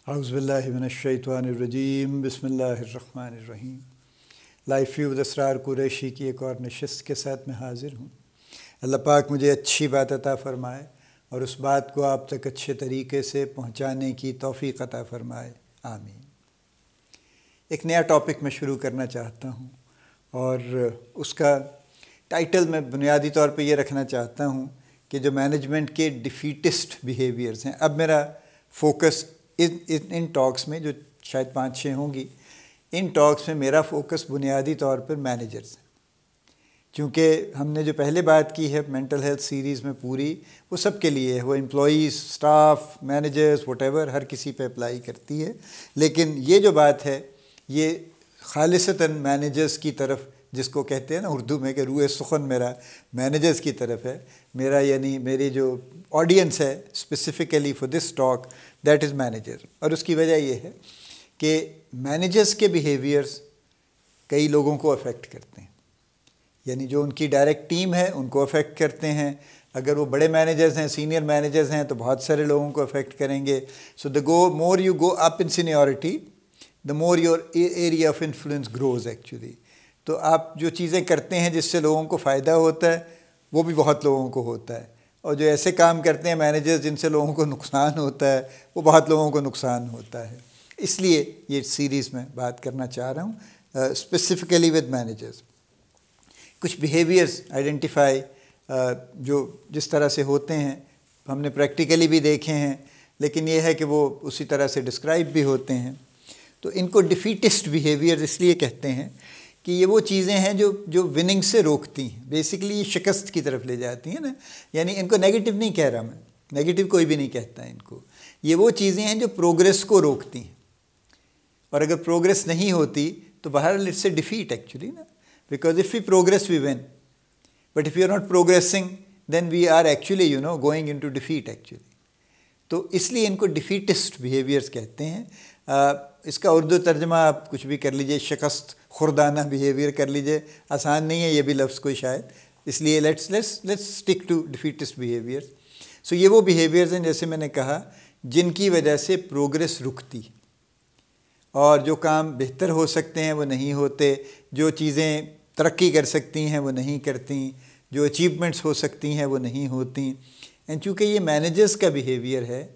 اعوذ باللہ من الشیطان الرجیم، بسم اللہ الرحمن الرحیم۔ لائف ویو اسرار قریشی کی ایک اور نشست کے ساتھ میں حاضر ہوں۔ اللہ پاک مجھے اچھی بات عطا فرمائے اور اس بات کو آپ تک اچھے طریقے سے پہنچانے کی توفیق عطا فرمائے، آمین۔ ایک نیا ٹاپک میں شروع کرنا چاہتا ہوں اور اس کا ٹائٹل میں بنیادی طور پہ یہ رکھنا چاہتا ہوں کہ جو مینجمنٹ کے ڈیفیٹسٹ بیہیویئرز ہیں، اب میرا فوکس ان ٹاکس میں جو شاید 5-6 ہوں گی، ان ٹاکس میں میرا فوکس بنیادی طور پر مینیجرز ہیں، چونکہ ہم نے جو پہلے بات کی ہے مینٹل ہیلتھ سیریز میں پوری، وہ سب کے لیے ہے، وہ employees, staff, managers, whatever, ہر کسی پہ اپلائی کرتی ہے۔ لیکن یہ جو بات ہے یہ خالصتاً مینیجرز کی طرف، جس کو کہتے ہیں نا اردو میں کہ روح سخن میرا مینیجرز کی طرف ہے، میرا یعنی میری جو آڈینس ہے specifically for this talk, that is manager. اور اس کی وجہ یہ ہے کہ مینیجرز کے بیہیویئرز کئی لوگوں کو افیکٹ کرتے ہیں، یعنی جو ان کی ڈائریکٹ ٹیم ہے ان کو افیکٹ کرتے ہیں۔ اگر وہ بڑے مینیجرز ہیں، سینئر مینیجرز ہیں، تو بہت سارے لوگوں کو افیکٹ کریں گے۔ So more you go up in seniority, the more your area of influence grows actually. تو آپ جو چیزیں کرتے ہیں جس سے لوگوں کو فائدہ ہوتا ہے وہ بھی بہت لوگوں کو ہوتا ہے، اور جو ایسے کام کرتے ہیں مینیجرز جن سے لوگوں کو نقصان ہوتا ہے وہ بہت لوگوں کو نقصان ہوتا ہے۔ اس لیے یہ سیریز میں بات کرنا چاہ رہا ہوں اسپیسیفکلی ود مینیجرز۔ کچھ بیہیویئرز آئیڈینٹیفائی جو جس طرح سے ہوتے ہیں ہم نے پریکٹیکلی بھی دیکھے ہیں، لیکن یہ ہے کہ وہ اسی طرح سے ڈسکرائب بھی ہوتے ہیں۔ تو ان کو ڈیفیٹسٹ بیہیویئرز اس لیے کہتے ہیں کہ یہ وہ چیزیں ہیں جو وننگ سے روکتی ہیں، بیسیکلی یہ شکست کی طرف لے جاتی ہیں نا۔ یعنی ان کو نیگیٹو نہیں کہہ رہا میں، نیگیٹو کوئی بھی نہیں کہتا ان کو، یہ وہ چیزیں ہیں جو پروگریس کو روکتی ہیں، اور اگر پروگریس نہیں ہوتی تو بہرحال اٹس اے ڈیفیٹ ایکچولی نا، because if we progress we win, but if you are not progressing then we are actually going into defeat actually. تو اس لیے ان کو ڈیفیٹسٹ بیہیویئرز کہتے ہیں۔ اس کا اردو ترجمہ آپ کچھ بھی کر لیجئے، شکست خوردانہ بیہیویئر کر لیجئے، آسان نہیں ہے یہ بھی لفظ کوئی شاید، اس لیے let's stick to defeatist behaviours. سو یہ وہ بیہیویئرز ہیں جیسے میں نے کہا جن کی وجہ سے پروگریس رکتی، اور جو کام بہتر ہو سکتے ہیں وہ نہیں ہوتے، جو چیزیں ترقی کر سکتی ہیں وہ نہیں کرتی، جو اچیومنٹس ہو سکتی ہیں وہ نہیں ہوتی۔ اینڈ چونکہ یہ مینیجرز کا بیہیویئر ہے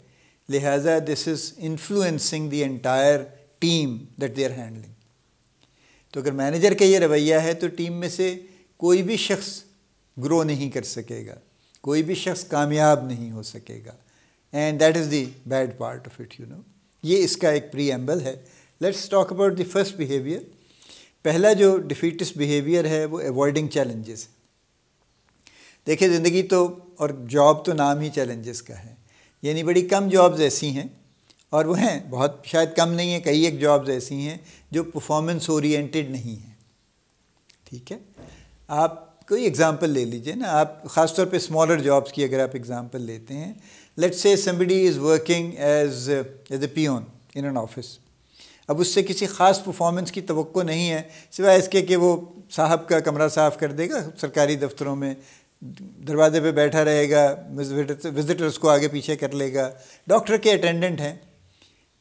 لہٰذا this is influencing the entire team that they are handling. تو اگر مینیجر کا یہ رویہ ہے تو ٹیم میں سے کوئی بھی شخص گرو نہیں کر سکے گا، کوئی بھی شخص کامیاب نہیں ہو سکے گا، and that is the bad part of it یہ اس کا ایک پری ایمبل ہے۔ Let's talk about the first behaviour. پہلا جو ڈیفیٹسٹ بیہیویئر ہے وہ ایوائڈنگ چیلنجز ہے۔ دیکھیں زندگی تو اور جاب تو نام ہی چیلنجز کا ہے، یعنی بڑی کم جابز ایسی ہیں، اور وہ ہیں بہت شاید کم نہیں ہیں، کئی ایک جابز ایسی ہیں جو پرفارمنس اورینٹڈ نہیں ہیں، ٹھیک ہے۔ آپ کوئی اگزامپل لے لیجئے نا، آپ خاص طور پہ اسمالر جابز کی اگر آپ اگزامپل لیتے ہیں، let's say somebody is working as a peon in an office. اب اس سے کسی خاص پرفارمنس کی توقع نہیں ہے سوائے اس کے کہ وہ صاحب کا کمرہ صاف کر دے گا، سرکاری دفتروں میں دروازے پہ بیٹھا رہے گا، وزٹرز کو آگے پیچھے کر لے گا، ڈاکٹر کے اٹینڈنٹ ہیں،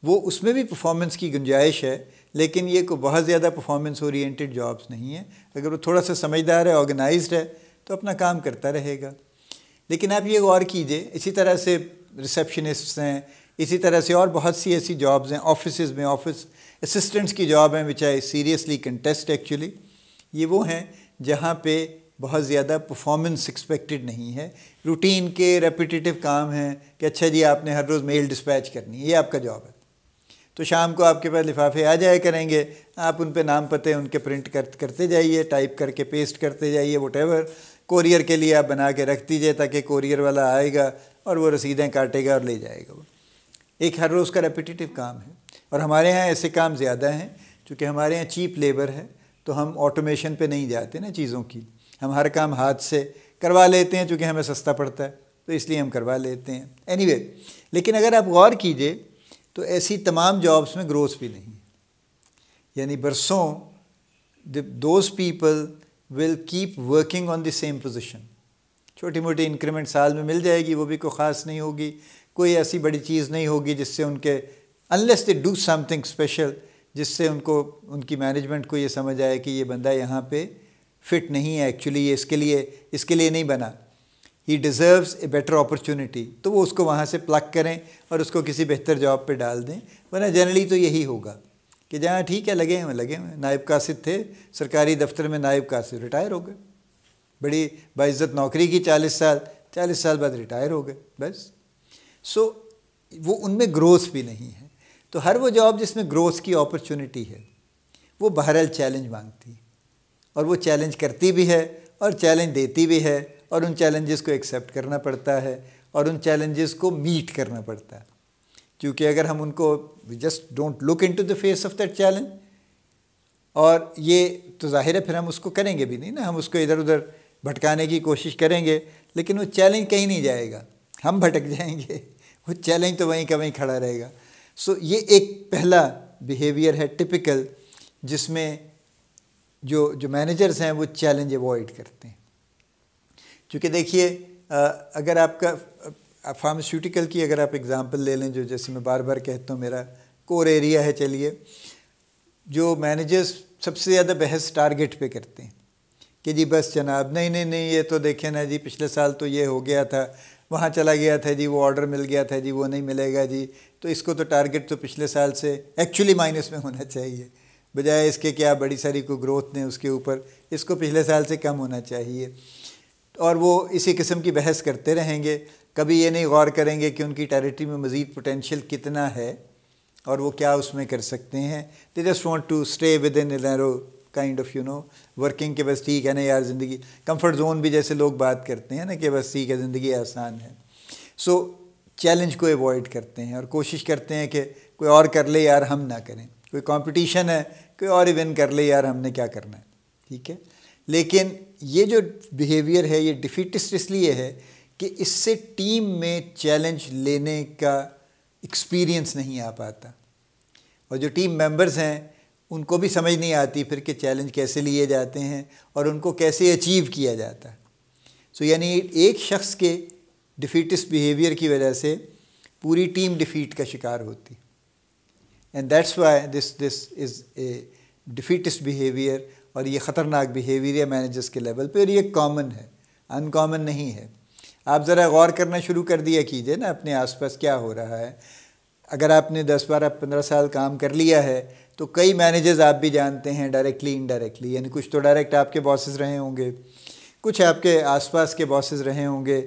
وہ اس میں بھی پرفارمنس کی گنجائش ہے، لیکن یہ کوئی بہت زیادہ پرفارمنس اورینٹڈ جابس نہیں ہیں۔ اگر وہ تھوڑا سا سمجھدار ہے، آرگنائزڈ ہے، تو اپنا کام کرتا رہے گا۔ لیکن آپ یہ غور کیجئے، اسی طرح سے ریسیپشنسٹس ہیں، اسی طرح سے اور بہت سی ایسی جابز ہیں، آفسز میں آفس اسسٹنٹس کی جاب ہیں وچ آئی سیریسلی کنٹیسٹ ایکچولی۔ یہ وہ ہیں جہاں پہ بہت زیادہ پرفارمنس ایکسپیکٹڈ نہیں ہے، روٹین کے ریپیٹیٹیو کام ہیں کہ اچھا جی آپ نے ہر روز میل ڈسپیچ کرنی ہے، یہ آپ کا جاب ہے، تو شام کو آپ کے پاس لفافے آ جایا کریں گے، آپ ان پہ نام پتے ان کے پرنٹ کرتے جائیے، ٹائپ کر کے پیسٹ کرتے جائیے، وٹ ایور، کوریئر کے لیے آپ بنا کے رکھ دیجیے تاکہ کوریئر والا آئے گا اور وہ رسیدیں کاٹے گا اور لے جائے گا۔ وہ ایک ہر روز کا ریپیٹیٹیو کام ہے، اور ہمارے ہاں ایسے کام زیادہ ہیں چونکہ ہمارے ہاں چیپ لیبر ہے، تو ہم آٹومیشن پہ نہیں جاتے نا چیزوں کی، ہم ہر کام ہاتھ سے کروا لیتے ہیں چونکہ ہمیں سستا پڑتا ہے، تو اس لیے ہم کروا لیتے ہیں۔ اینی وے، لیکن اگر آپ غور کیجئے تو ایسی تمام جابس میں گروتھ بھی نہیں، یعنی برسوں those people will keep working on the same position, چھوٹی موٹی انکریمنٹ سال میں مل جائے گی، وہ بھی کوئی خاص نہیں ہوگی، کوئی ایسی بڑی چیز نہیں ہوگی جس سے ان کے unless they do something special جس سے ان کی مینجمنٹ کو یہ سمجھ آئے کہ یہ بندہ یہاں پہ فٹ نہیں ہے، ایکچولی یہ اس کے لیے نہیں بنا، he deserves a better opportunity, تو وہ اس کو وہاں سے پلگ کریں اور اس کو کسی بہتر جاب پہ ڈال دیں. ورنہ جنرلی تو یہی ہوگا کہ جہاں ٹھیک ہے لگے ہوئے. نائب قاصد تھے سرکاری دفتر میں، نائب قاصد ریٹائر ہو گئے، بڑی باعزت نوکری کی 40 سال بعد ریٹائر ہو گئے بس. سو وہ ان میں گروتھ بھی نہیں ہے. تو ہر وہ جاب جس میں گروتھ کی اپرچونٹی ہے وہ بہرحال چیلنج مانگتی ہے، اور وہ چیلنج کرتی بھی ہے اور چیلنج دیتی بھی ہے، اور ان چیلنجز کو ایکسیپٹ کرنا پڑتا ہے اور ان چیلنجز کو میٹ کرنا پڑتا ہے. کیونکہ اگر ہم ان کو just don't look into the face of that challenge, اور یہ تو ظاہر ہے پھر ہم اس کو کریں گے بھی نہیں نا، ہم اس کو ادھر ادھر بھٹکانے کی کوشش کریں گے، لیکن وہ چیلنج کہیں نہیں جائے گا، ہم بھٹک جائیں گے، وہ چیلنج تو وہیں کا وہیں کھڑا رہے گا. سو یہ ایک پہلا بیہیویئر ہے ٹپیکل، جس میں جو مینیجرز ہیں وہ چیلنج ایوائڈ کرتے ہیں. چونکہ دیکھیے اگر آپ کا فارماسیوٹیکل کی اگر آپ اگزامپل لے لیں، جو جیسے میں بار بار کہتا ہوں میرا کور ایریا ہے، چلیے، جو مینیجرز سب سے زیادہ بحث ٹارگٹ پہ کرتے ہیں کہ جی بس جناب نہیں یہ تو دیکھیں نا جی، پچھلے سال تو یہ ہو گیا تھا، وہاں چلا گیا تھا جی، وہ آرڈر مل گیا تھا جی، وہ نہیں ملے گا جی، تو اس کو تو ٹارگٹ تو پچھلے سال سے ایکچولی مائنس میں ہونا چاہیے، بجائے اس کے کہ آپ بڑی ساری کوئی گروتھ دیں اس کے اوپر، اس کو پچھلے سال سے کم ہونا چاہیے. اور وہ اسی قسم کی بحث کرتے رہیں گے، کبھی یہ نہیں غور کریں گے کہ ان کی ٹیریٹری میں مزید پوٹینشیل کتنا ہے اور وہ کیا اس میں کر سکتے ہیں. They just want to stay within a narrow kind of working, کہ بس ٹھیک ہے نا یار، زندگی کمفرٹ زون بھی جیسے لوگ بات کرتے ہیں نا کہ بس ٹھیک ہے زندگی آسان ہے. سو چیلنج کو ایوائڈ کرتے ہیں اور کوشش کرتے ہیں کہ کوئی اور کر لے یار، ہم نہ کریں. کوئی کمپٹیشن ہے، کوئی اور ایون کر لے یار، ہم نے کیا کرنا ہے، ٹھیک ہے. لیکن یہ جو بیہیویئر ہے یہ ڈیفیٹسٹ اس لیے ہے کہ اس سے ٹیم میں چیلنج لینے کا ایکسپیرینس نہیں آ پاتا، اور جو ٹیم ممبرز ہیں ان کو بھی سمجھ نہیں آتی پھر کہ چیلنج کیسے لیے جاتے ہیں اور ان کو کیسے اچیو کیا جاتا ہے. سو یعنی ایک شخص کے ڈیفیٹسٹ بیہیویئر کی وجہ سے پوری ٹیم ڈیفیٹ کا شکار ہوتی، and that's why this is a defeatist behaviour. اور یہ خطرناک بیہیویئر ہے مینیجرس کے لیول پہ، اور یہ کامن ہے، ان کامن نہیں ہے. آپ ذرا غور کرنا شروع کر دیا کیجئے نا اپنے آس پاس کیا ہو رہا ہے. اگر آپ نے 10 12 15 سال کام کر لیا ہے تو کئی مینیجرز آپ بھی جانتے ہیں ڈائریکٹلی انڈائریکٹلی، یعنی کچھ تو ڈائریکٹ آپ کے باسز رہے ہوں گے، کچھ آپ کے آس پاس کے باسز رہے ہوں گے،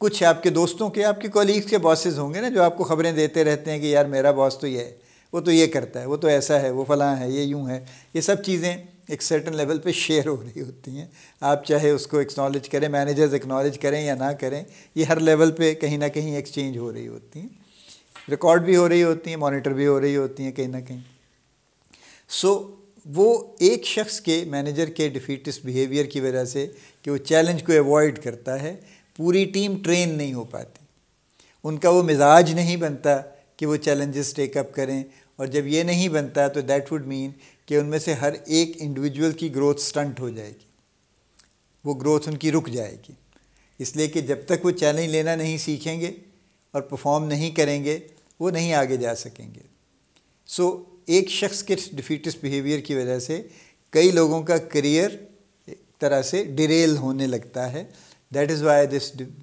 کچھ آپ کے دوستوں کے، آپ کے کولیگز کے باسز ہوں گے نا، جو آپ کو خبریں دیتے رہتے ہیں کہ یار میرا باس تو یہ ہے، وہ تو یہ کرتا ہے، وہ تو ایسا ہے، وہ فلاں ہے، یہ یوں ہے. یہ سب چیزیں ایک سرٹن لیول پہ شیئر ہو رہی ہوتی ہیں. آپ چاہے اس کو ایکنالج کریں، مینیجرز ایکنالج کریں یا نہ کریں، یہ ہر لیول پہ کہیں نہ کہیں ایکسچینج ہو رہی ہوتی ہیں، ریکارڈ بھی ہو رہی ہوتی ہیں، مانیٹر بھی ہو رہی ہوتی ہیں کہیں نہ کہیں. سو وہ ایک شخص کے مینیجر کے ڈیفیٹسٹ بیہیویئر کی وجہ سے کہ وہ چیلنج کو ایوائڈ کرتا ہے، پوری ٹیم ٹرین نہیں ہو پاتی، ان کا وہ مزاج نہیں بنتا کہ وہ چیلنجز ٹیک اپ کریں. اور جب یہ نہیں بنتا تو دیٹ وڈ مین کہ ان میں سے ہر ایک انڈیویجول کی گروتھ سٹنٹ ہو جائے گی، وہ گروتھ ان کی رک جائے گی. اس لیے کہ جب تک وہ چیلنج لینا نہیں سیکھیں گے اور پرفارم نہیں کریں گے وہ نہیں آگے جا سکیں گے. سو ایک شخص کے ڈیفیٹسٹ بیہیویئر کی وجہ سے کئی لوگوں کا کریئر ایک طرح سے ڈیریل ہونے لگتا ہے. دیٹ از وائی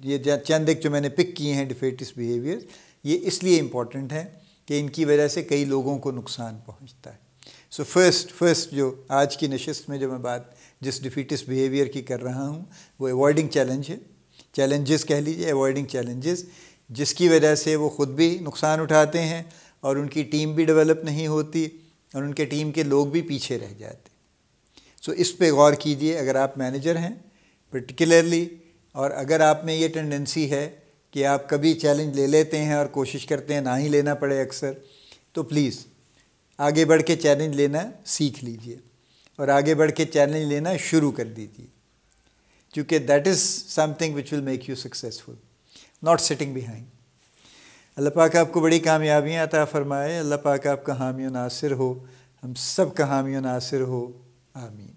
یہ چند ایک جو میں نے پک کیے ہیں ڈیفیٹسٹ بیہیویئر، یہ اس لیے امپورٹنٹ ہے کہ ان کی وجہ سے کئی لوگوں کو نقصان پہنچتا ہے. سو فرسٹ جو آج کی نشست میں جو میں بات جس ڈیفیٹسٹ بیہیویئر کی کر رہا ہوں وہ ایوائڈنگ چیلنج ہے، چیلنجز کہہ لیجیے، ایوائڈنگ چیلنجز، جس کی وجہ سے وہ خود بھی نقصان اٹھاتے ہیں اور ان کی ٹیم بھی ڈیولپ نہیں ہوتی اور ان کے ٹیم کے لوگ بھی پیچھے رہ جاتے. سو اس پہ غور کیجئے اگر آپ مینیجر ہیں پرٹیکولرلی، اور اگر آپ میں یہ ٹینڈنسی ہے کہ آپ کبھی چیلنج لے لیتے ہیں اور کوشش کرتے ہیں نہ ہی لینا پڑے اکثر، تو پلیز آگے بڑھ کے چیلنج لینا سیکھ لیجئے اور آگے بڑھ کے چیلنج لینا شروع کر دیجئے، کیونکہ that is something which will make you successful, not sitting behind. اللہ پاک آپ کو بڑی کامیابیاں عطا فرمائے، اللہ پاک آپ کا حامی و ناصر ہو، ہم سب کا حامی و ناصر ہو، آمین.